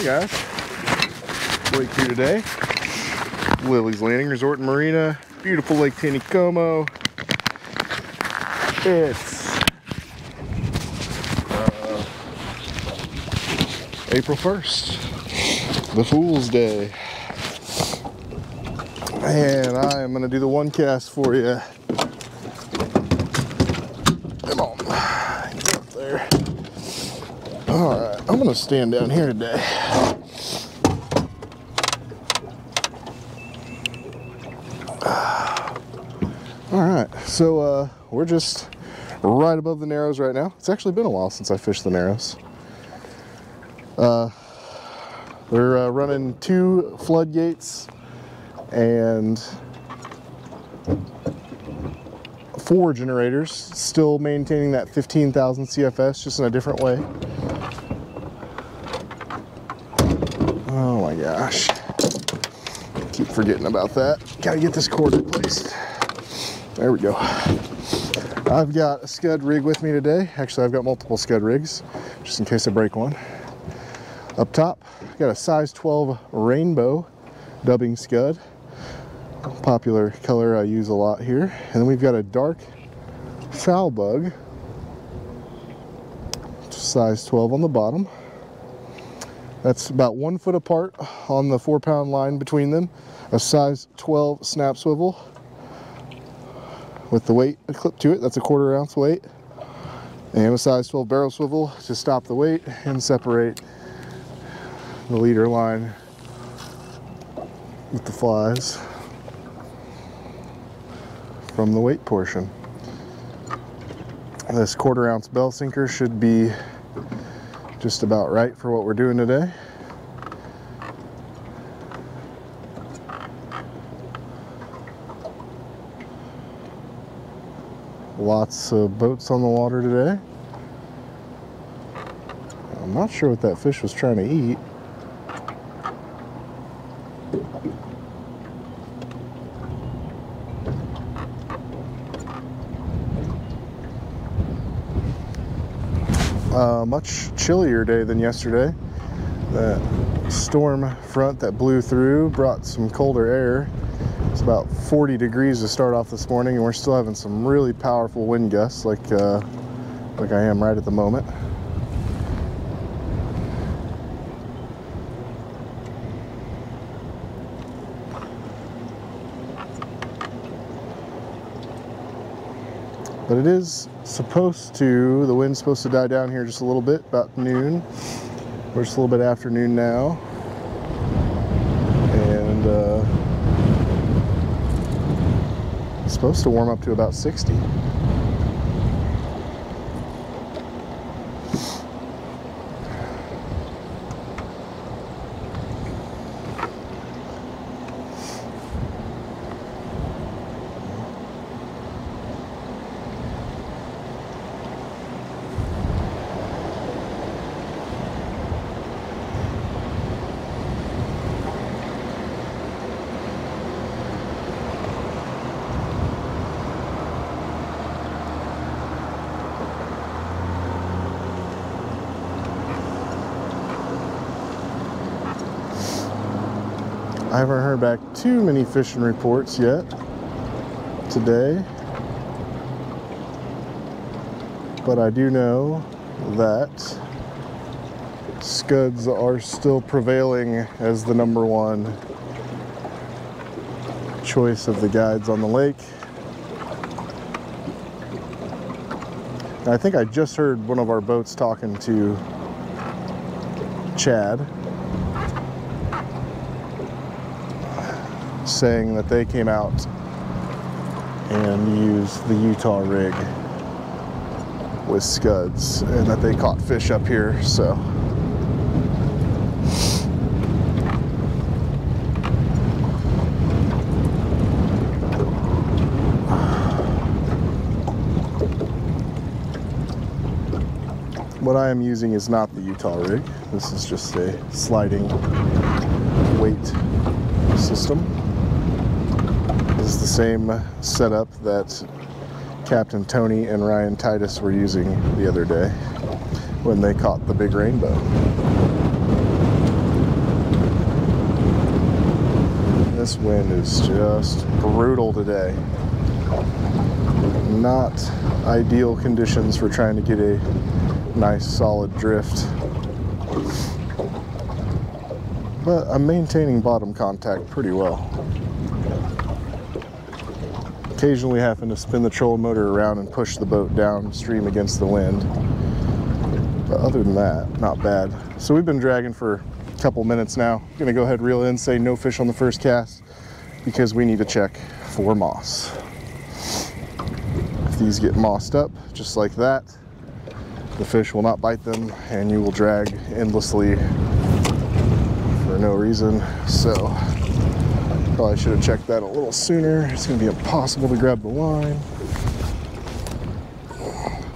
guys, Blake here today. Lilley's Landing Resort and Marina, beautiful Lake Taneycomo. It's April 1st, the Fool's Day, and I am going to do the one cast for you. Come on, get up there. All right, I'm going to stand down here today. All right, so we're just right above the Narrows right now. It's actually been a while since I fished the Narrows. We're running 2 floodgates and 4 generators, still maintaining that 15,000 CFS, just in a different way. Oh my gosh, keep forgetting about that. Gotta get this cord replaced. There we go. I've got a scud rig with me today. Actually, I've got multiple scud rigs, just in case I break one. Up top, I've got a size 12 rainbow dubbing scud. Popular color I use a lot here. And then we've got a dark foul bug, size 12 on the bottom. That's about 1 foot apart on the 4-pound line between them. A size 12 snap swivel with the weight clipped to it. That's a 1/4 ounce weight. And a size 12 barrel swivel to stop the weight and separate the leader line with the flies from the weight portion. This 1/4 ounce bell sinker should be just about right for what we're doing today. Lots of boats on the water today. I'm not sure what that fish was trying to eat. Much chillier day than yesterday. That storm front that blew through brought some colder air. It's about 40 degrees to start off this morning, and we're still having some really powerful wind gusts like I am right at the moment. But it is supposed to, the wind's supposed to die down here just a little bit, about noon. We're just a little bit after noon now. And it's supposed to warm up to about 60. I haven't heard back too many fishing reports yet today, but I do know that scuds are still prevailing as the #1 choice of the guides on the lake. And I think I just heard one of our boats talking to Chad, saying that they came out and used the Utah rig with scuds and that they caught fish up here. So what I am using is not the Utah rig. This is just a sliding weight system. This is the same setup that Captain Tony and Ryan Titus were using the other day when they caught the big rainbow. This wind is just brutal today. Not ideal conditions for trying to get a nice solid drift. But I'm maintaining bottom contact pretty well. Occasionally having to spin the trolling motor around and push the boat downstream against the wind. But other than that, not bad. So we've been dragging for a couple minutes now. I'm gonna go ahead and reel in, say no fish on the first cast, because we need to check for moss. If these get mossed up, just like that, the fish will not bite them and you will drag endlessly for no reason. So probably should have checked that a little sooner. It's gonna be impossible to grab the line.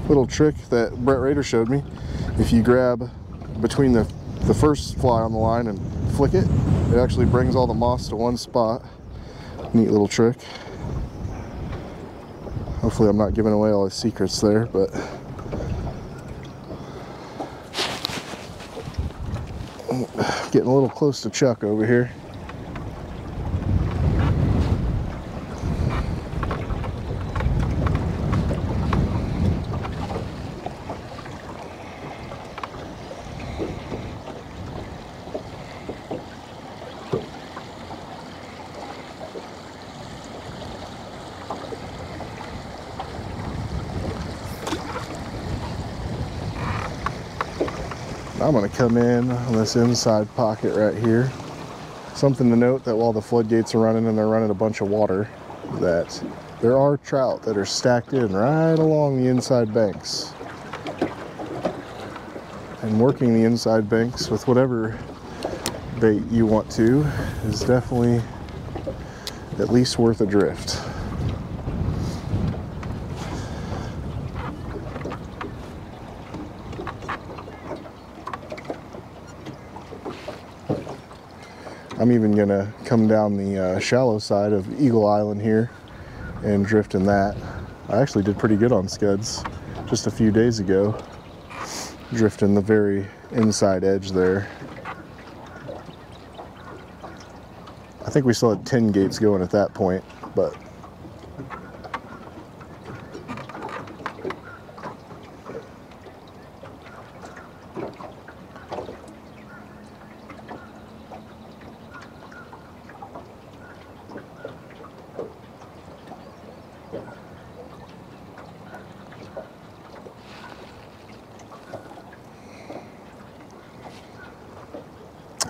Little trick that Brett Rader showed me. If you grab between the first fly on the line and flick it, it actually brings all the moss to one spot. Neat little trick. Hopefully I'm not giving away all his secrets there, but getting a little close to Chuck over here. I'm going to come in on this inside pocket right here. Something to note that while the floodgates are running and they're running a bunch of water, that there are trout that are stacked in right along the inside banks. And working the inside banks with whatever bait you want to is definitely at least worth a drift. I'm even gonna come down the shallow side of Eagle Island here and drift in that. I actually did pretty good on scuds just a few days ago, drifting the very inside edge there. I think we still had 10 gates going at that point, but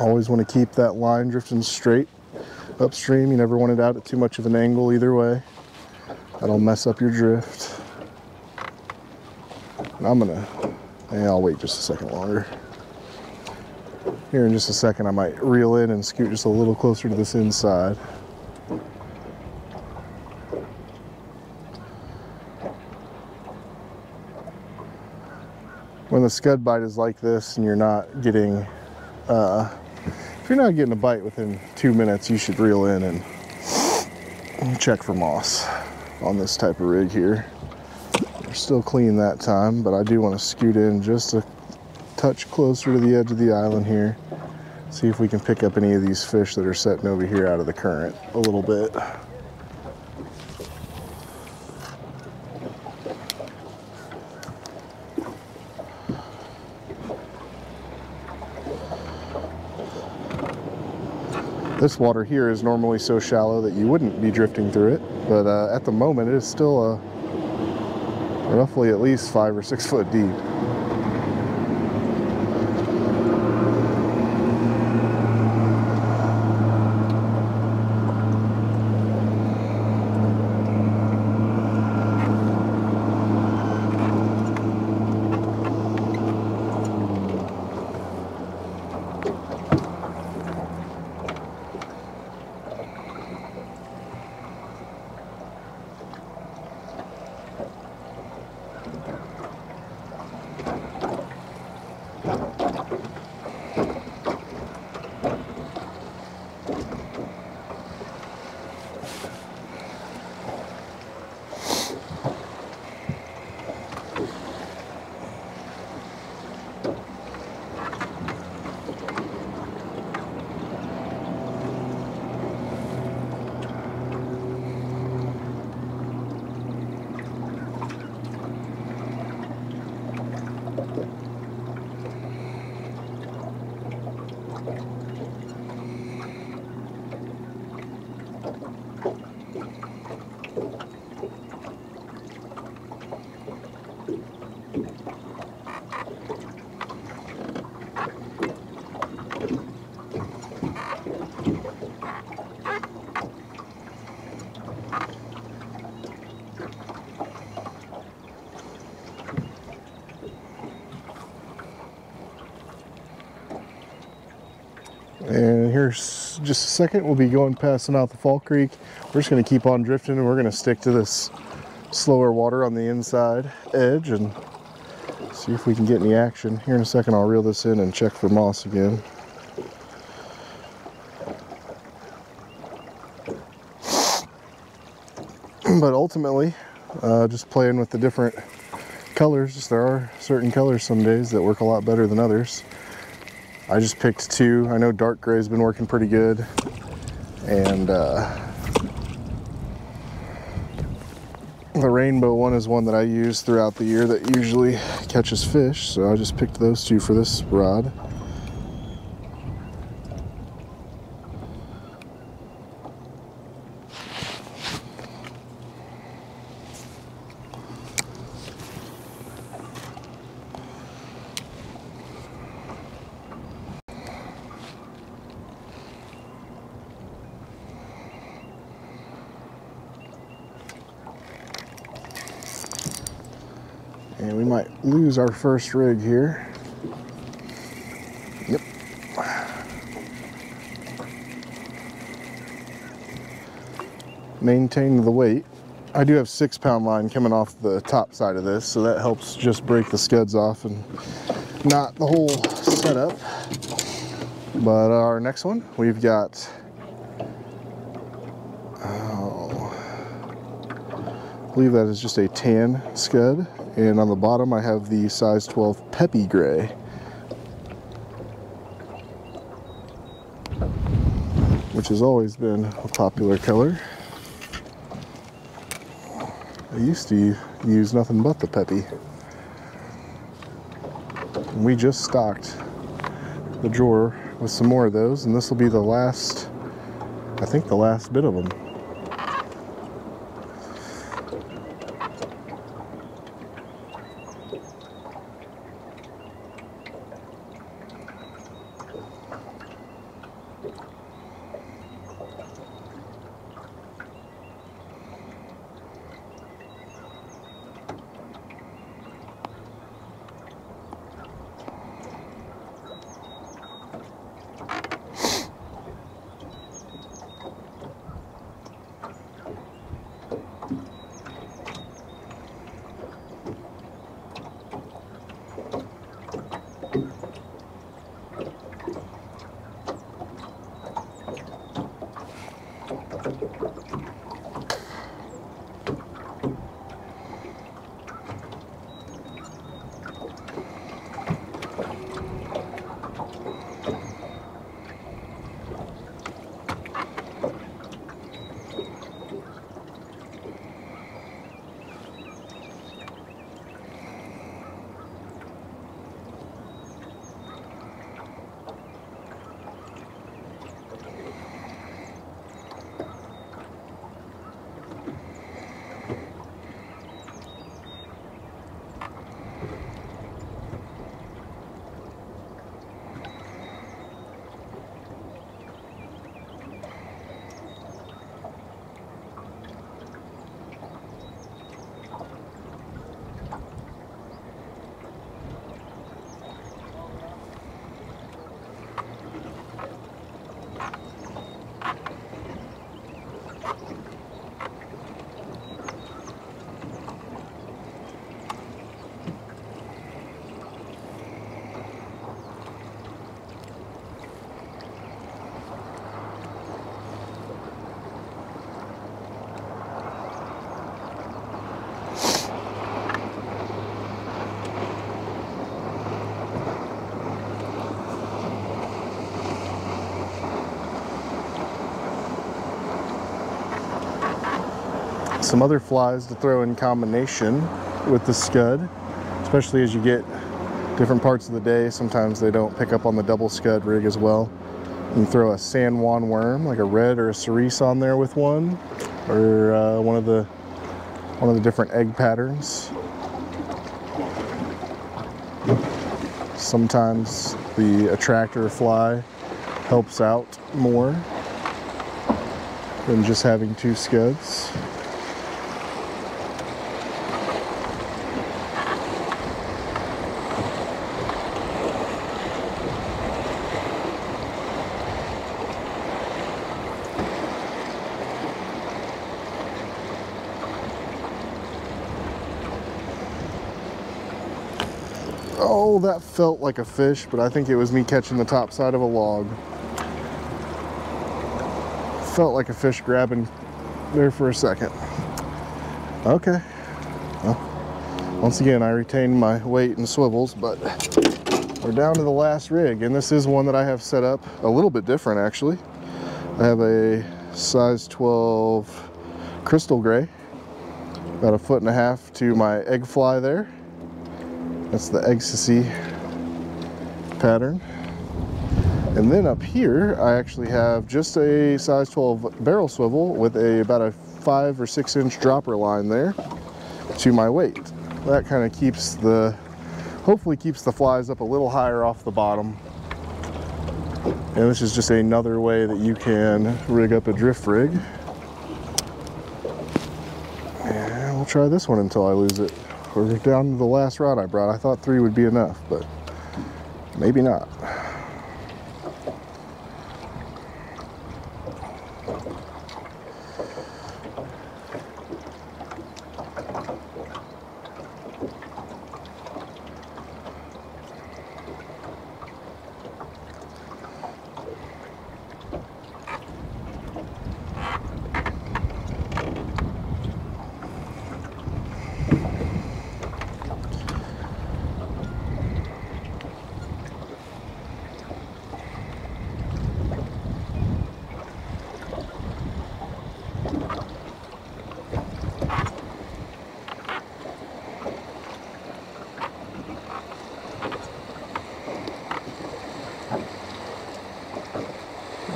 always want to keep that line drifting straight upstream. You never want it out at too much of an angle either way. That'll mess up your drift. And I'll wait just a second longer. Here in just a second I might reel in and scoot just a little closer to this inside. When the scud bite is like this and you're not getting if you're not getting a bite within 2 minutes, you should reel in and check for moss on this type of rig here. We're still clean that time, but I do want to scoot in just a touch closer to the edge of the island here. See if we can pick up any of these fish that are setting over here out of the current a little bit. This water here is normally so shallow that you wouldn't be drifting through it, but at the moment it is still roughly at least 5 or 6 foot deep. for just a second. We'll be going passing out the Fall Creek. We're just going to keep on drifting, and we're going to stick to this slower water on the inside edge and see if we can get any action. Here in a second, I'll reel this in and check for moss again. But ultimately, just playing with the different colors. There are certain colors some days that work a lot better than others. I just picked two. I know dark gray has been working pretty good, and the rainbow one is one that I use throughout the year that usually catches fish, so I just picked those two for this rod. And we might lose our first rig here. Yep. Maintain the weight. I do have 6-pound line coming off the top side of this, so that helps just break the scuds off and not the whole setup. But our next one, we've got, I believe that is just a tan scud. And on the bottom, I have the size 12 Peppy Gray, which has always been a popular color. I used to use nothing but the Peppy. And we just stocked the drawer with some more of those, and this will be the last, I think the last bit of them. Some other flies to throw in combination with the scud, especially as you get different parts of the day. Sometimes they don't pick up on the double scud rig as well. You can throw a San Juan worm, like a red or a cerise on there with one, or one of the different egg patterns. Sometimes the attractor fly helps out more than just having two scuds. Oh, that felt like a fish, but I think it was me catching the top side of a log. Felt like a fish grabbing there for a second. Okay. Well, once again, I retained my weight and swivels, but we're down to the last rig, and this is one that I have set up a little bit different, actually. I have a size 12 crystal gray, about 1.5 feet to my egg fly there. That's the ecstasy pattern. And then up here, I actually have just a size 12 barrel swivel with about a 5 or 6 inch dropper line there to my weight. That kind of keeps hopefully keeps the flies up a little higher off the bottom. And this is just another way that you can rig up a drift rig. And we'll try this one until I lose it. We're down to the last rod I brought. I thought 3 would be enough, but maybe not.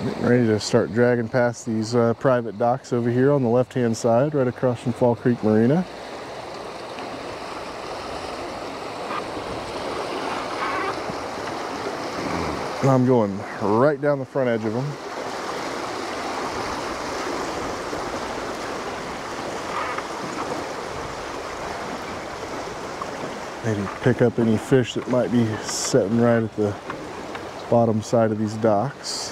Getting ready to start dragging past these private docks over here on the left-hand side, right across from Fall Creek Marina. And I'm going right down the front edge of them. Maybe pick up any fish that might be sitting right at the bottom side of these docks.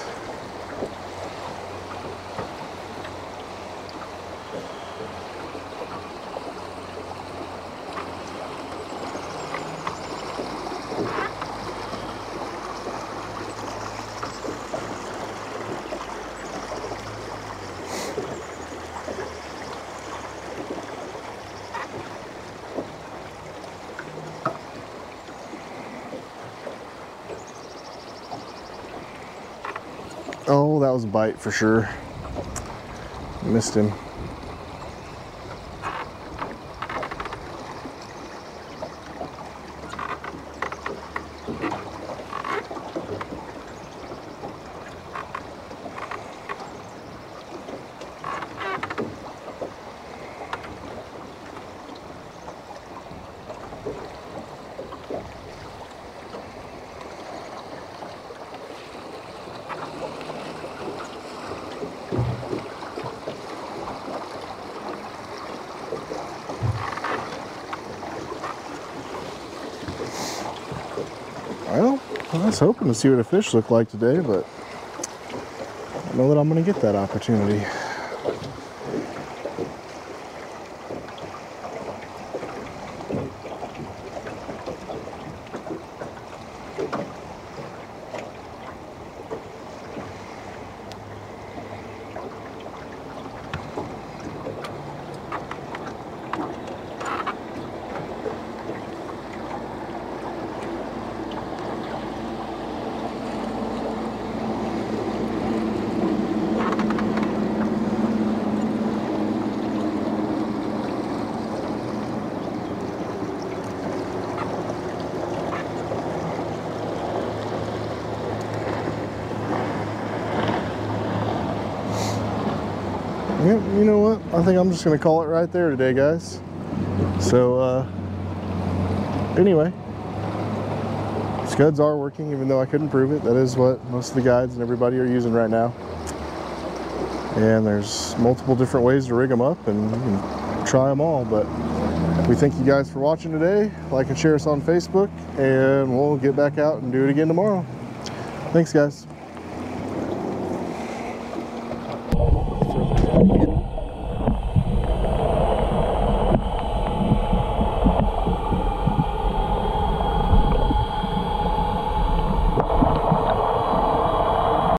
Oh, that was a bite for sure. Missed him. Well, I was hoping to see what a fish looked like today, but I don't know that I'm going to get that opportunity. Yep, you know what? I think I'm just going to call it right there today, guys. So, anyway, scuds are working, even though I couldn't prove it. That is what most of the guides and everybody are using right now. And there's multiple different ways to rig them up, and you can try them all. But we thank you guys for watching today. Like and share us on Facebook, and we'll get back out and do it again tomorrow. Thanks, guys.